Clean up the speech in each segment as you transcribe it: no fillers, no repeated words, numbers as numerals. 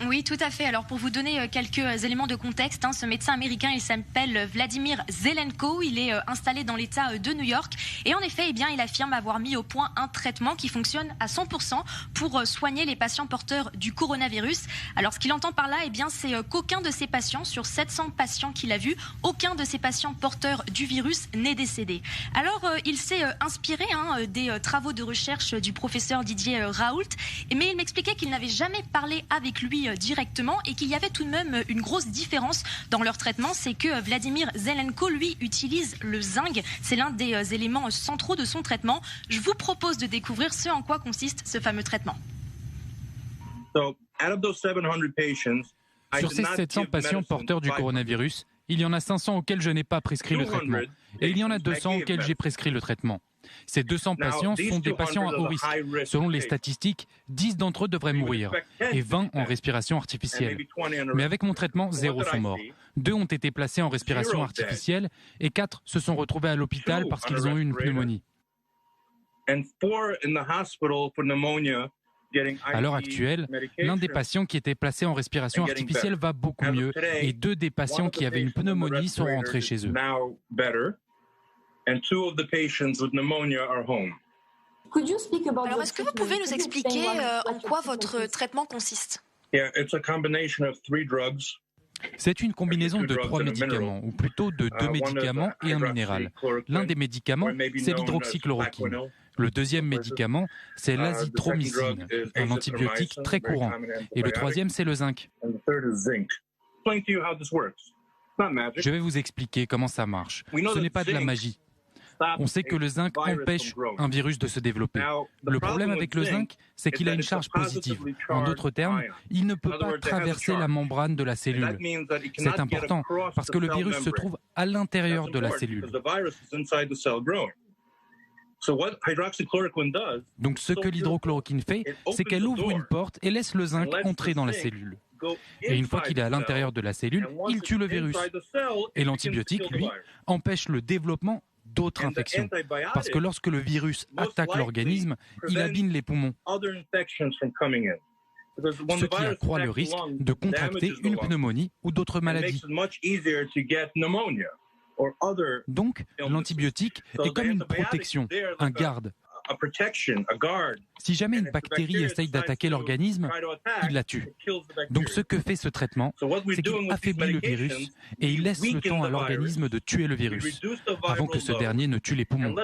Oui, tout à fait. Alors pour vous donner quelques éléments de contexte, ce médecin américain, il s'appelle Vladimir Zelenko, il est installé dans l'État de New York et en effet, il affirme avoir mis au point un traitement qui fonctionne à 100% pour soigner les patients porteurs du coronavirus. Alors ce qu'il entend par là, c'est qu'aucun de ces patients, sur 700 patients qu'il a vus, aucun de ces patients porteurs du virus n'est décédé. Alors il s'est inspiré des travaux de recherche du professeur Didier Raoult, mais il m'expliquait qu'il n'avait jamais parlé avec lui directement et qu'il y avait tout de même une grosse différence dans leur traitement, c'est que Vladimir Zelenko, lui, utilise le zinc. C'est l'un des éléments centraux de son traitement. Je vous propose de découvrir ce en quoi consiste ce fameux traitement. Sur ces 700 patients porteurs du coronavirus, il y en a 500 auxquels je n'ai pas prescrit le traitement. Et il y en a 200 auxquels j'ai prescrit le traitement. Ces 200 patients sont des patients à haut risque. Selon les statistiques, 10 d'entre eux devraient mourir et 20 en respiration artificielle. Mais avec mon traitement, 0 sont morts. 2 ont été placés en respiration artificielle et 4 se sont retrouvés à l'hôpital parce qu'ils ont eu une pneumonie. À l'heure actuelle, l'un des patients qui était placé en respiration artificielle va beaucoup mieux et 2 des patients qui avaient une pneumonie sont rentrés chez eux. Alors est-ce que vous pouvez nous expliquer en quoi votre traitement consiste ? C'est une combinaison de 3 médicaments, ou plutôt de 2 médicaments et un minéral. L'un des médicaments, c'est l'hydroxychloroquine. Le deuxième médicament, c'est l'azithromycine, un antibiotique très courant. Et le troisième, c'est le zinc. Je vais vous expliquer comment ça marche. Ce n'est pas de la magie. On sait que le zinc empêche un virus de se développer. Le problème avec le zinc, c'est qu'il a une charge positive. En d'autres termes, il ne peut pas traverser la membrane de la cellule. C'est important parce que le virus se trouve à l'intérieur de la cellule. Donc ce que l'hydrochloroquine fait, c'est qu'elle ouvre une porte et laisse le zinc entrer dans la cellule. Et une fois qu'il est à l'intérieur de la cellule, il tue le virus. Et l'antibiotique, lui, empêche le développement d'autres infections. Parce que lorsque le virus attaque l'organisme, il abîme les poumons. Ce qui accroît le risque de contracter une pneumonie ou d'autres maladies. Donc, l'antibiotique est comme une protection, un garde. Si jamais une bactérie essaye d'attaquer l'organisme, il la tue. Donc ce que fait ce traitement, c'est qu'il affaiblit le virus et il laisse le temps à l'organisme de tuer le virus avant que ce dernier ne tue les poumons.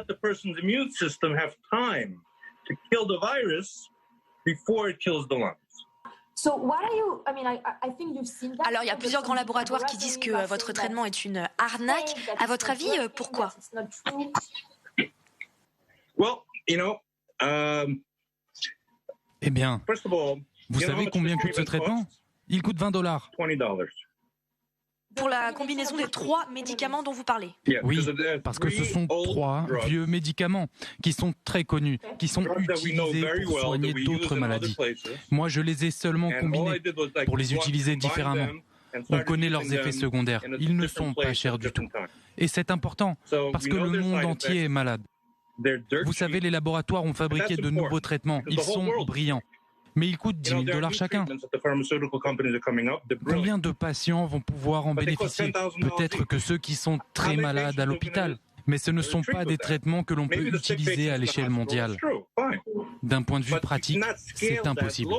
Alors, il y a plusieurs grands laboratoires qui disent que votre traitement est une arnaque. À votre avis, pourquoi ? Eh bien, vous savez combien coûte ce traitement ? Il coûte $20. Pour la combinaison des 3 médicaments dont vous parlez. Oui, parce que ce sont 3 vieux médicaments qui sont très connus, qui sont utilisés pour soigner d'autres maladies. Moi, je les ai seulement combinés pour les utiliser différemment. On connaît leurs effets secondaires. Ils ne sont pas chers du tout. Et c'est important, parce que le monde entier est malade. Vous savez, les laboratoires ont fabriqué de nouveaux traitements. Ils sont brillants. Mais ils coûtent $10 000 chacun. Combien de patients vont pouvoir en bénéficier ? Peut-être que ceux qui sont très malades à l'hôpital. Mais ce ne sont pas des traitements que l'on peut utiliser à l'échelle mondiale. D'un point de vue pratique, c'est impossible.